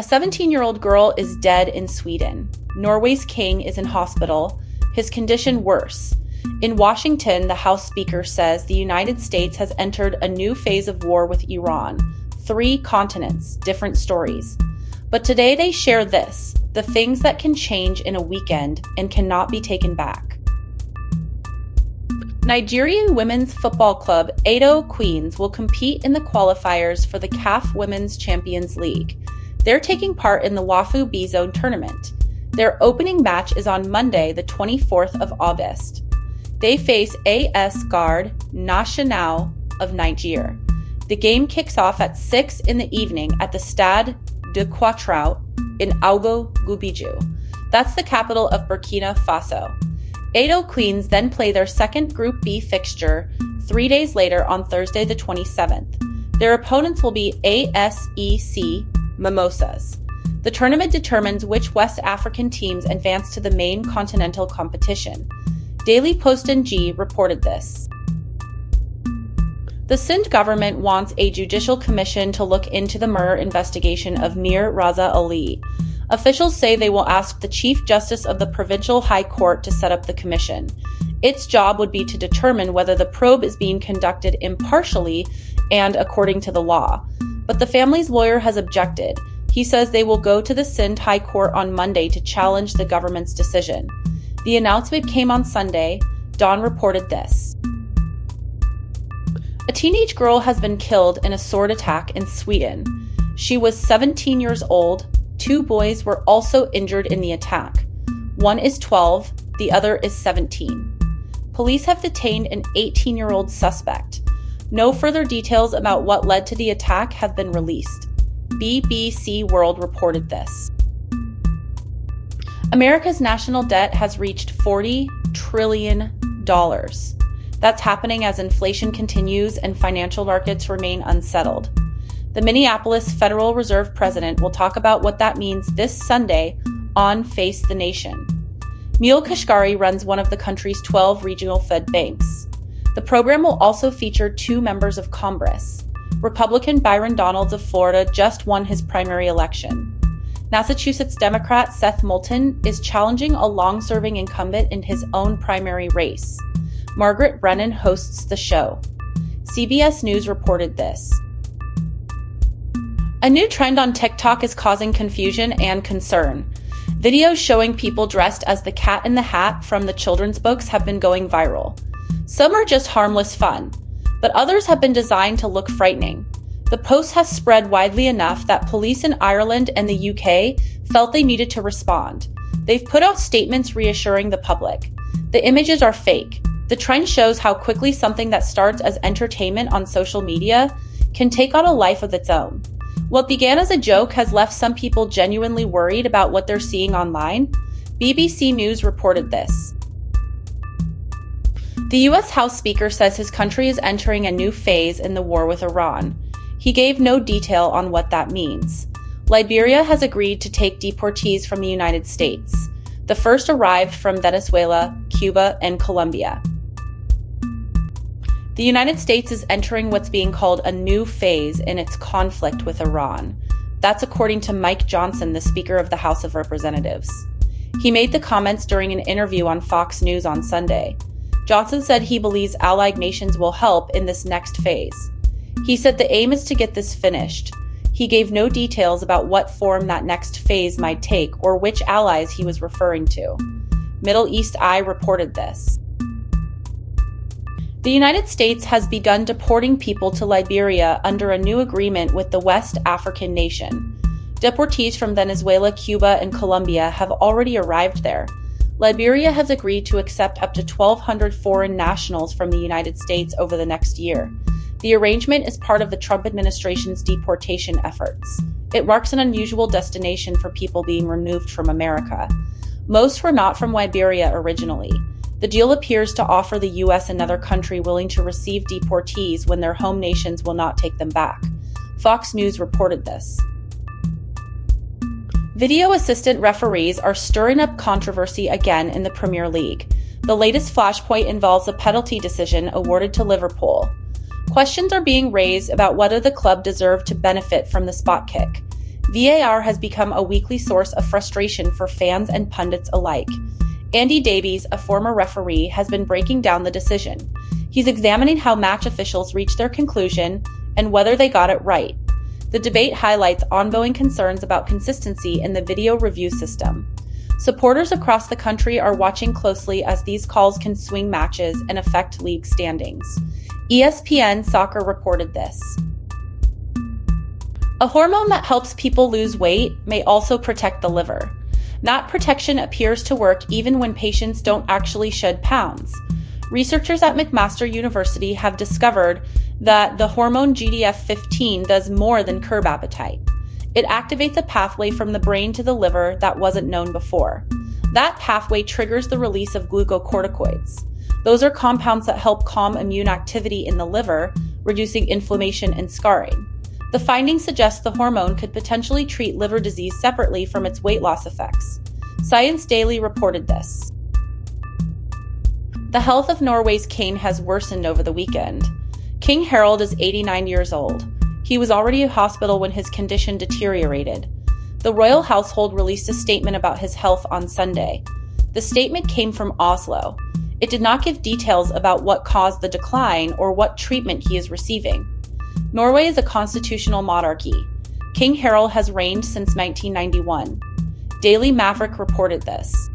A 17-year-old girl is dead in Sweden. Norway's king is in hospital, his condition worse. In Washington, the House Speaker says the United States has entered a new phase of war with Iran. 3 continents, different stories. But today they share this, the things that can change in a weekend and cannot be taken back. Nigerian women's football club Edo Queens will compete in the qualifiers for the CAF Women's Champions League. They're taking part in the WAFU B-Zone tournament. Their opening match is on Monday, the 24th of August. They face AS GNN of Niger. The game kicks off at 6 in the evening at the Stade de Quatrao in Ouagadougou. That's the capital of Burkina Faso. Edo Queens then play their second Group B fixture 3 days later on Thursday the 27th. Their opponents will be ASEC Mimosas. The tournament determines which West African teams advance to the main continental competition. Daily Post NG reported this. The Sindh government wants a judicial commission to look into the murder investigation of Mir Raza Ali. Officials say they will ask the Chief Justice of the Provincial High Court to set up the commission. Its job would be to determine whether the probe is being conducted impartially and according to the law. But the family's lawyer has objected. He says they will go to the Sindh High Court on Monday to challenge the government's decision. The announcement came on Sunday. Dawn reported this. A teenage girl has been killed in a sword attack in Sweden. She was 17 years old. 2 boys were also injured in the attack. One is 12, the other is 17. Police have detained an 18-year-old suspect. No further details about what led to the attack have been released. BBC World reported this. America's national debt has reached $40 trillion. That's happening as inflation continues and financial markets remain unsettled. The Minneapolis Federal Reserve president will talk about what that means this Sunday on Face the Nation. Neil Kashkari runs one of the country's 12 regional Fed banks. The program will also feature 2 members of Congress. Republican Byron Donalds of Florida just won his primary election. Massachusetts Democrat Seth Moulton is challenging a long-serving incumbent in his own primary race. Margaret Brennan hosts the show. CBS News reported this. A new trend on TikTok is causing confusion and concern. Videos showing people dressed as the Cat in the Hat from the children's books have been going viral. Some are just harmless fun, but others have been designed to look frightening. The post has spread widely enough that police in Ireland and the UK felt they needed to respond. They've put out statements reassuring the public. The images are fake. The trend shows how quickly something that starts as entertainment on social media can take on a life of its own. What began as a joke has left some people genuinely worried about what they're seeing online. BBC News reported this. The U.S. House Speaker says his country is entering a new phase in the war with Iran. He gave no detail on what that means. Liberia has agreed to take deportees from the United States. The first arrived from Venezuela, Cuba, and Colombia. The United States is entering what's being called a new phase in its conflict with Iran. That's according to Mike Johnson, the Speaker of the House of Representatives. He made the comments during an interview on Fox News on Sunday. Johnson said he believes allied nations will help in this next phase. He said the aim is to get this finished. He gave no details about what form that next phase might take or which allies he was referring to. Middle East Eye reported this. The United States has begun deporting people to Liberia under a new agreement with the West African nation. Deportees from Venezuela, Cuba, and Colombia have already arrived there. Liberia has agreed to accept up to 1,200 foreign nationals from the United States over the next year. The arrangement is part of the Trump administration's deportation efforts. It marks an unusual destination for people being removed from America. Most were not from Liberia originally. The deal appears to offer the U.S. another country willing to receive deportees when their home nations will not take them back. Fox News reported this. Video assistant referees are stirring up controversy again in the Premier League. The latest flashpoint involves a penalty decision awarded to Liverpool. Questions are being raised about whether the club deserved to benefit from the spot kick. VAR has become a weekly source of frustration for fans and pundits alike. Andy Davies, a former referee, has been breaking down the decision. He's examining how match officials reached their conclusion and whether they got it right. The debate highlights ongoing concerns about consistency in the video review system. Supporters across the country are watching closely as these calls can swing matches and affect league standings. ESPN Soccer reported this. A hormone that helps people lose weight may also protect the liver. That protection appears to work even when patients don't actually shed pounds. Researchers at McMaster University have discovered that the hormone GDF-15 does more than curb appetite. It activates a pathway from the brain to the liver that wasn't known before. That pathway triggers the release of glucocorticoids. Those are compounds that help calm immune activity in the liver, reducing inflammation and scarring. The findings suggest the hormone could potentially treat liver disease separately from its weight loss effects. ScienceDaily reported this. The health of Norway's king has worsened over the weekend. King Harald is 89 years old. He was already in hospital when his condition deteriorated. The royal household released a statement about his health on Sunday. The statement came from Oslo. It did not give details about what caused the decline or what treatment he is receiving. Norway is a constitutional monarchy. King Harald has reigned since 1991. Daily Maverick reported this.